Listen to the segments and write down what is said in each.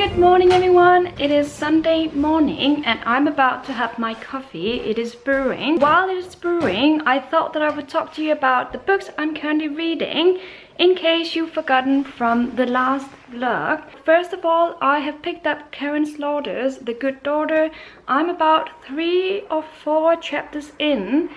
Good morning everyone, it is Sunday morning and I'm about to have my coffee. It is brewing. While it is brewing, I thought that I would talk to you about the books I'm currently reading in case you've forgotten from the last vlog. First of all, I have picked up Karen Slaughter's The Good Daughter. I'm about 3 or 4 chapters in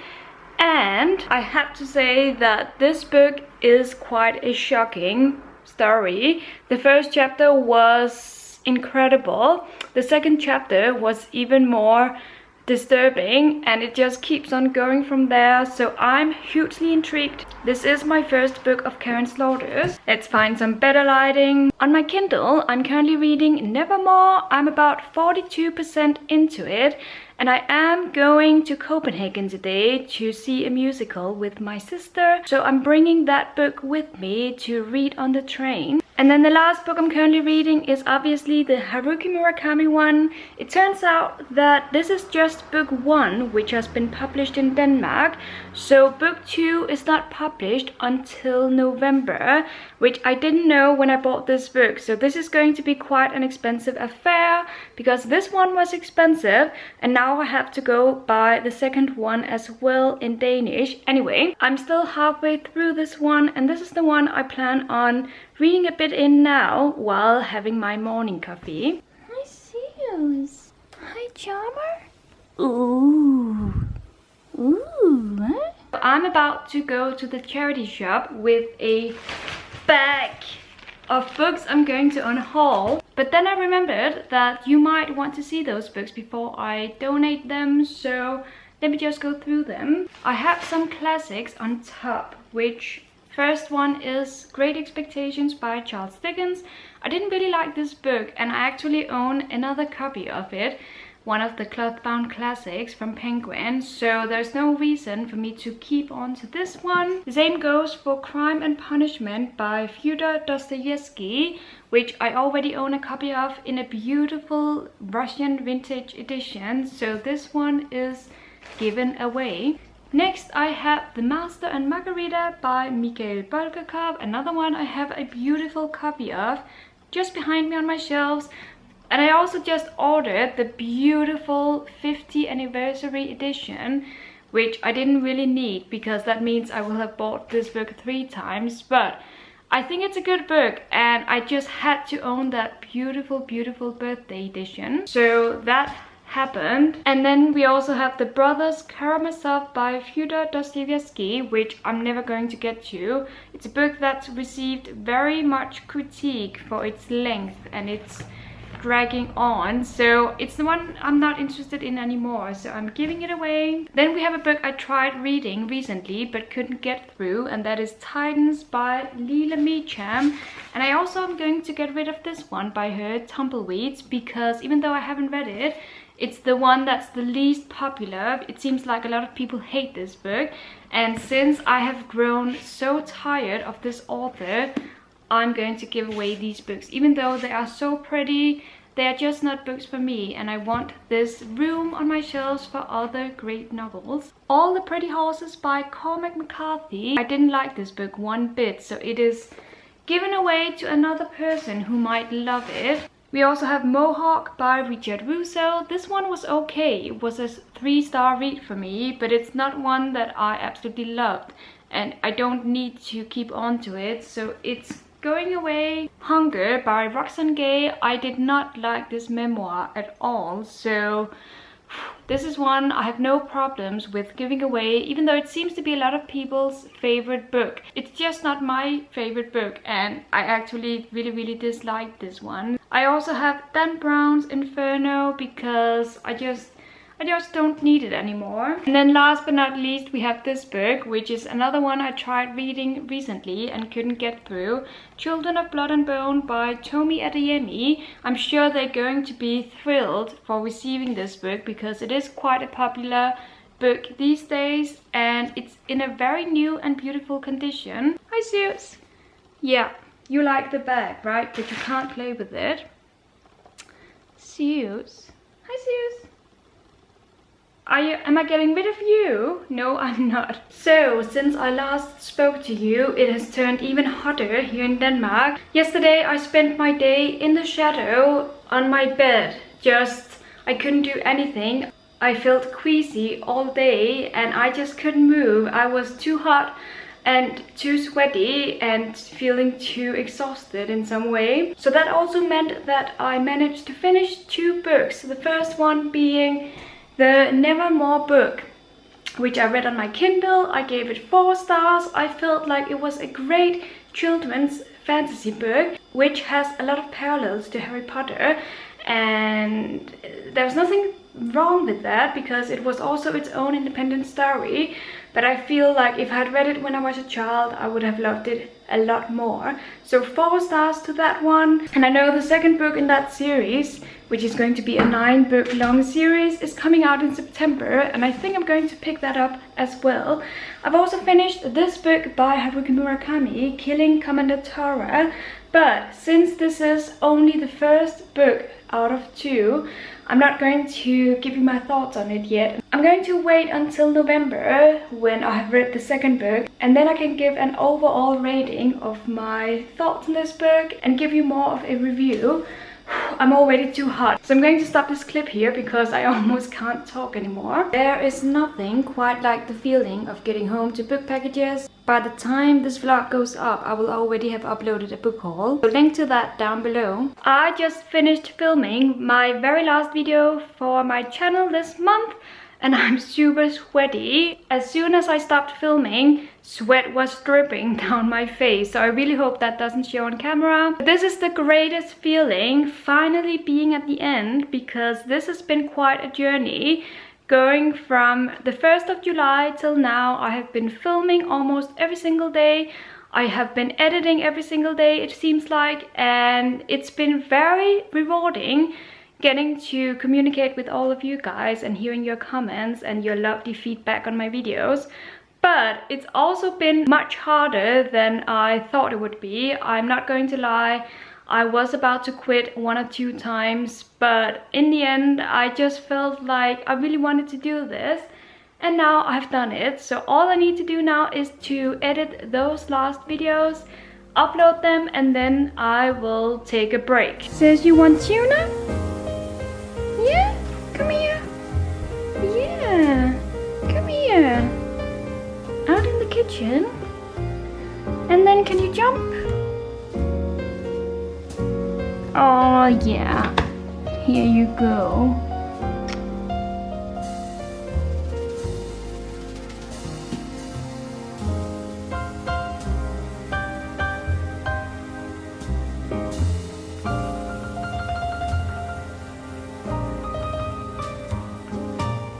and I have to say that this book is quite a shocking story. The first chapter was incredible. The second chapter was even more disturbing and it just keeps on going from there, so I'm hugely intrigued. This is my first book of Karen Slaughter's. Let's find some better lighting. On my Kindle, I'm currently reading Nevermore. I'm about 42% into it and I am going to Copenhagen today to see a musical with my sister, so I'm bringing that book with me to read on the train. And then the last book I'm currently reading is obviously the Haruki Murakami one. It turns out that this is just book 1, which has been published in Denmark. So book 2 is not published until November, which I didn't know when I bought this book. So this is going to be quite an expensive affair because this one was expensive and now I have to go buy the second one as well in Danish. Anyway, I'm still halfway through this one and this is the one I plan on reading a bit in now while having my morning coffee. Hi Zeus. Hi Charmer. Ooh. Ooh. Huh? I'm about to go to the charity shop with a bag of books I'm going to unhaul. But then I remembered that you might want to see those books before I donate them, so let me just go through them. I have some classics on top, which first one is Great Expectations by Charles Dickens. I didn't really like this book and I actually own another copy of it, one of the cloth-bound classics from Penguin, so there's no reason for me to keep on to this one. The same goes for Crime and Punishment by Fyodor Dostoevsky, which I already own a copy of in a beautiful Russian vintage edition, so this one is given away. Next I have The Master and Margarita by Mikhail Bulgakov, another one I have a beautiful copy of just behind me on my shelves. And I also just ordered the beautiful 50th anniversary edition, which I didn't really need because that means I will have bought this book 3 times, but I think it's a good book and I just had to own that beautiful birthday edition, so that happened. And then we also have The Brothers Karamazov by Fyodor Dostoevsky, which I'm never going to get to. It's a book that's received very much critique for its length and its dragging on, so it's the one I'm not interested in anymore, so I'm giving it away. Then we have a book I tried reading recently but couldn't get through, and that is Titans by Leela Meacham, and I also am going to get rid of this one by her, Tumbleweeds, because even though I haven't read it, it's the one that's the least popular. It seems like a lot of people hate this book, and since I have grown so tired of this author, I'm going to give away these books. Even though they are so pretty, they are just not books for me, and I want this room on my shelves for other great novels. All the Pretty Horses by Cormac McCarthy. I didn't like this book one bit, so it is given away to another person who might love it. We also have Mohawk by Richard Russo. This one was okay. It was a 3-star read for me, but it's not one that I absolutely loved, and I don't need to keep on to it, so it's going away. Hunger by Roxane Gay. I did not like this memoir at all, so this is one I have no problems with giving away, even though it seems to be a lot of people's favorite book. It's just not my favorite book and I actually really dislike this one. I also have Dan Brown's Inferno because I just don't need it anymore. And then last but not least we have this book, which is another one I tried reading recently and couldn't get through. Children of Blood and Bone by Tomi Adeyemi. I'm sure they're going to be thrilled for receiving this book because it is quite a popular book these days and it's in a very new and beautiful condition. Hi Zeus! Yeah, you like the bag, right? But you can't play with it. Zeus. Hi Zeus! Am I getting rid of you? No, I'm not. So, since I last spoke to you, it has turned even hotter here in Denmark. Yesterday I spent my day in the shadow on my bed, I couldn't do anything. I felt queasy all day and I just couldn't move. I was too hot and too sweaty and feeling too exhausted in some way. So that also meant that I managed to finish 2 books. The first one being the Nevermore book, which I read on my Kindle. I gave it 4 stars. I felt like it was a great children's fantasy book, which has a lot of parallels to Harry Potter, and there was nothing wrong with that because it was also its own independent story. But I feel like if I had read it when I was a child, I would have loved it a lot more. So 4 stars to that one. And I know the second book in that series, which is going to be a 9-book long series, is coming out in September, and I think I'm going to pick that up as well. I've also finished this book by Haruki Murakami, Killing Commander Tora, but since this is only the first book out of 2, I'm not going to give you my thoughts on it yet. I'm going to wait until November when I have read the second book, and then I can give an overall rating of my thoughts on this book and give you more of a review. I'm already too hot, so I'm going to stop this clip here because I almost can't talk anymore. There is nothing quite like the feeling of getting home to book packages. By the time this vlog goes up, I will already have uploaded a book haul, so link to that down below. I just finished filming my very last video for my channel this month, and I'm super sweaty. As soon as I stopped filming, sweat was dripping down my face, so I really hope that doesn't show on camera. This is the greatest feeling, finally being at the end, because this has been quite a journey. Going from the 1st of July till now, I have been filming almost every single day. I have been editing every single day, it seems like, and it's been very rewarding getting to communicate with all of you guys and hearing your comments and your lovely feedback on my videos. But it's also been much harder than I thought it would be. I'm not going to lie, I was about to quit 1 or 2 times, but in the end I just felt like I really wanted to do this, and now I've done it. So all I need to do now is to edit those last videos, upload them, and then I will take a break. Says you want tuna? Yeah, come here. Yeah, come here. Out in the kitchen. And then can you jump? Oh yeah, here you go.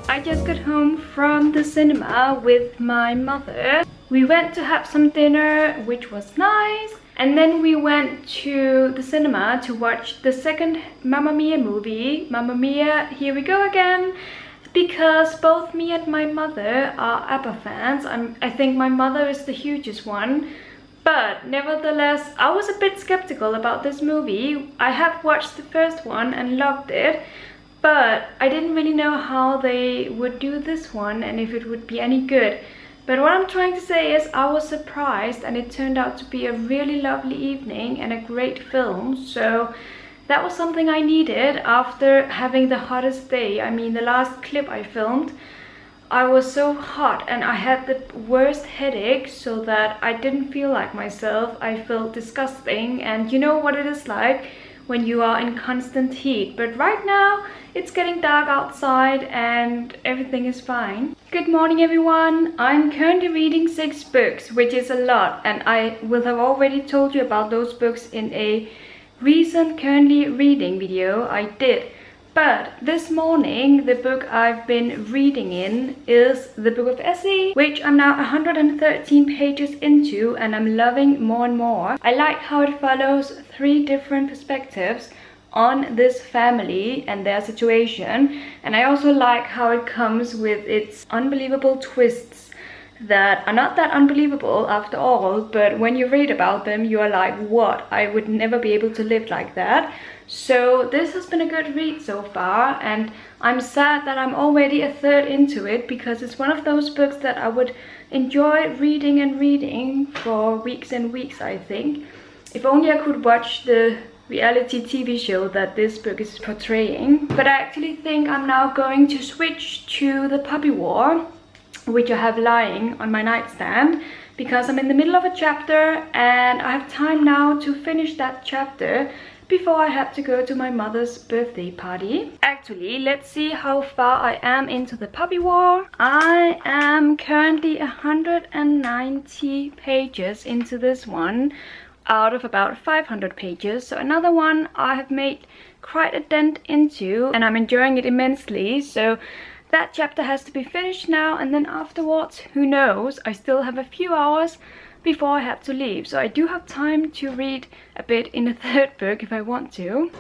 I just got home from the cinema with my mother. We went to have some dinner, which was nice. And then we went to the cinema to watch the second Mamma Mia movie. Mamma Mia, Here We Go Again. Because both me and my mother are ABBA fans. I think my mother is the hugest one. But nevertheless, I was a bit skeptical about this movie. I have watched the first one and loved it, but I didn't really know how they would do this one and if it would be any good. But what I'm trying to say is I was surprised, and it turned out to be a really lovely evening and a great film. So that was something I needed after having the hottest day. I mean, the last clip I filmed, I was so hot and I had the worst headache, so that I didn't feel like myself. I felt disgusting, and you know what it is like when you are in constant heat. But right now it's getting dark outside and everything is fine. Good morning everyone. I'm currently reading 6 books, which is a lot, and I will have already told you about those books in a recent currently reading video I did. But this morning, the book I've been reading in is the Book of Essie, which I'm now 113 pages into, and I'm loving more and more. I like how it follows 3 different perspectives on this family and their situation, and I also like how it comes with its unbelievable twists that are not that unbelievable after all, but when you read about them you are like, what? I would never be able to live like that. So this has been a good read so far, and I'm sad that I'm already a third into it, because it's one of those books that I would enjoy reading and reading for weeks and weeks, I think. If only I could watch the reality TV show that this book is portraying. But I actually think I'm now going to switch to the Puppy War, which I have lying on my nightstand, because I'm in the middle of a chapter and I have time now to finish that chapter before I have to go to my mother's birthday party. Actually, let's see how far I am into the Puppy War. I am currently 190 pages into this one out of about 500 pages. So another one I have made quite a dent into and I'm enjoying it immensely. So that chapter has to be finished now, and then afterwards, who knows, I still have a few hours before I have to leave. So I do have time to read a bit in the third book if I want to.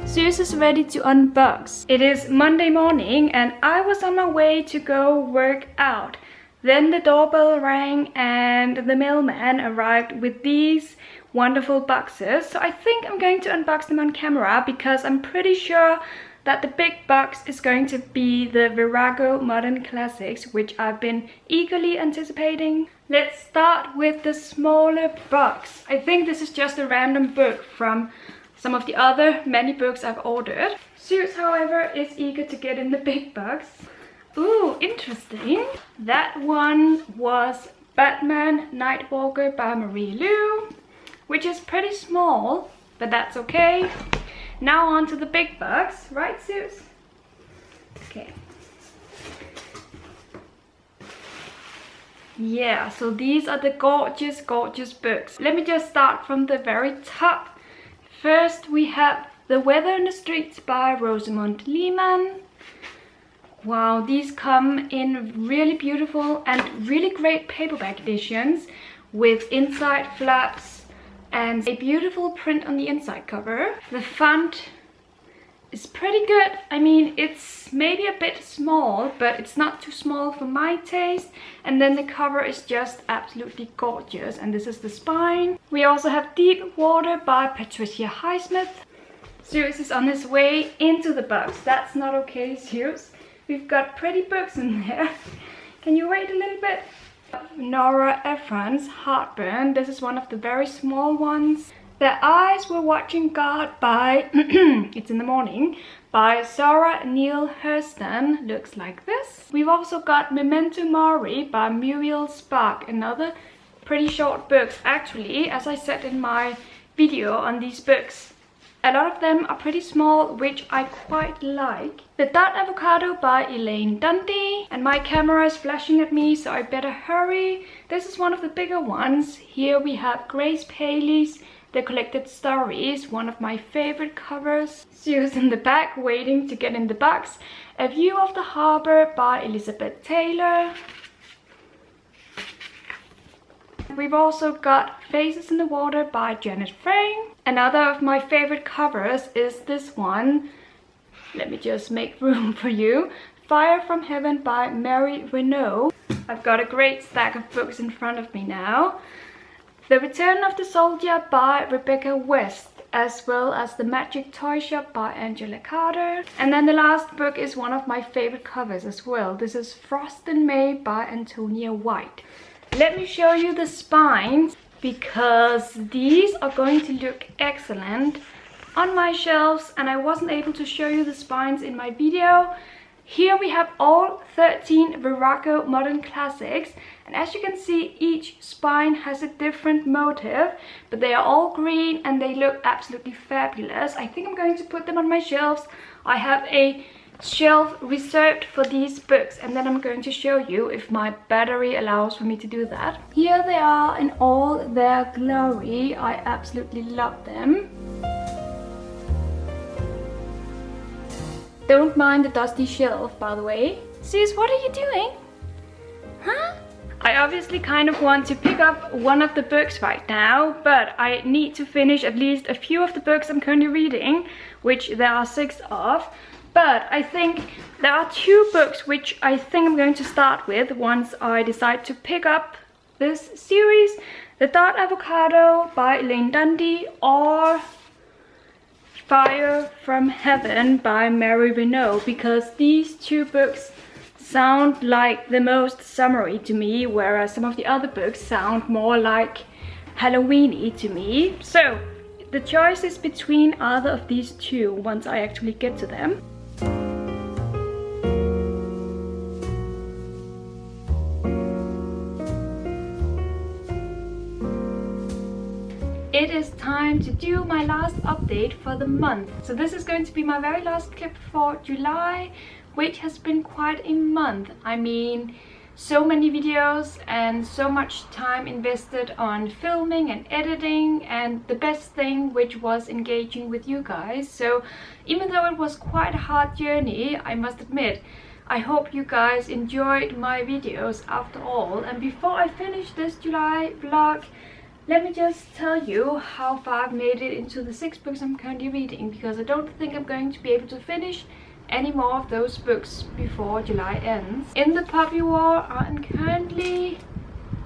Zeus is ready to unbox. It is Monday morning and I was on my way to go work out. Then the doorbell rang and the mailman arrived with these wonderful boxes. So I think I'm going to unbox them on camera because I'm pretty sure that the big box is going to be the Virago Modern Classics, which I've been eagerly anticipating. Let's start with the smaller box. I think this is just a random book from some of the other many books I've ordered. Zeus, however, is eager to get in the big box. Ooh, interesting. That one was Batman Nightwalker by Marie Lu, which is pretty small, but that's okay. Now on to the big box, right, Zeus? Okay. Yeah, so these are the gorgeous, gorgeous books. Let me just start from the very top. First, we have The Weather in the Streets by Rosamund Lehmann. Wow, these come in really beautiful and really great paperback editions with inside flaps and a beautiful print on the inside cover. The font is pretty good. I mean, it's maybe a bit small, but it's not too small for my taste. And then the cover is just absolutely gorgeous. And this is the spine. We also have Deep Water by Patricia Highsmith. Zeus is on his way into the box. That's not okay, Zeus. We've got pretty books in there. Can you wait a little bit? Nora Ephron's Heartburn. This is one of the very small ones. Their Eyes Were Watching God by, it's in the morning, by Sarah Neale Hurston. Looks like this. We've also got Memento Mori by Muriel Spark, another pretty short books. Actually, as I said in my video on these books, a lot of them are pretty small, which I quite like. The Dark Avocado by Elaine Dundee. And my camera is flashing at me, so I better hurry. This is one of the bigger ones. Here we have Grace Paley's The Collected Stories, one of my favorite covers. Zeus in the back, waiting to get in the box. A View of the Harbor by Elizabeth Taylor. We've also got Faces in the Water by Janet Frame. Another of my favorite covers is this one. Let me just make room for you. Fire from Heaven by Mary Renault. I've got a great stack of books in front of me now. The Return of the Soldier by Rebecca West, as well as The Magic Toy Shop by Angela Carter. And then the last book is one of my favorite covers as well. This is Frost in May by Antonia White. Let me show you the spines, because these are going to look excellent on my shelves, and I wasn't able to show you the spines in my video. Here we have all 13 Virago Modern Classics, and as you can see, each spine has a different motif, but they are all green and they look absolutely fabulous. I think I'm going to put them on my shelves. I have a shelf reserved for these books, and then I'm going to show you if my battery allows for me to do that. Here they are in all their glory. I absolutely love them. Don't mind the dusty shelf, by the way. Zeus, what are you doing? Huh? I obviously kind of want to pick up one of the books right now, but I need to finish at least a few of the books I'm currently reading, which there are 6 of. But I think there are 2 books which I think I'm going to start with once I decide to pick up this series. The Dark Avocado by Elaine Dundee or Fire from Heaven by Mary Renault, because these 2 books sound like the most summery to me, whereas some of the other books sound more like Halloweeny to me. So the choice is between either of these 2 once I actually get to them. It is time to do my last update for the month. So this is going to be my very last clip for July, which has been quite a month. I mean, so many videos and so much time invested on filming and editing, and the best thing, which was engaging with you guys. So even though it was quite a hard journey, I must admit, I hope you guys enjoyed my videos after all. And before I finish this July vlog, let me just tell you how far I've made it into the 6 books I'm currently reading, because I don't think I'm going to be able to finish any more of those books before July ends. In the Puppy War, I'm currently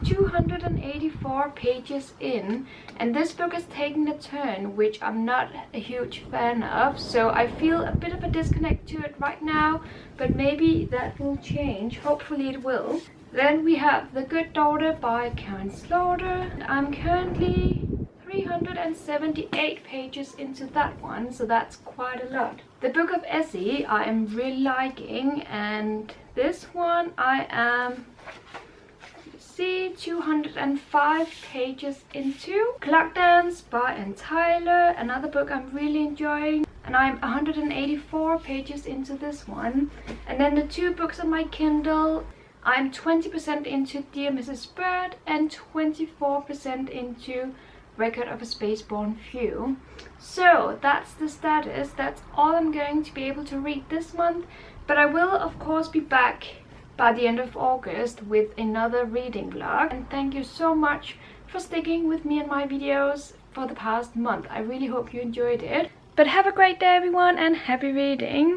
284 pages in, and this book is taking a turn which I'm not a huge fan of, so I feel a bit of a disconnect to it right now, but maybe that will change. Hopefully it will. Then we have The Good Daughter by Karen Slaughter. I'm currently 378 pages into that one, so that's quite a lot. The Book of Essie I am really liking, and this one I am, see, 205 pages into. Clock Dance by Anne Tyler, another book I'm really enjoying, and I'm 184 pages into this one. And then the 2 books on my Kindle, I'm 20% into Dear Mrs. Bird and 24% into Record of a Spaceborne Few. So that's the status. That's all I'm going to be able to read this month, but I will of course be back by the end of August with another reading vlog. And thank you so much for sticking with me and my videos for the past month. I really hope you enjoyed it. But have a great day everyone, and happy reading!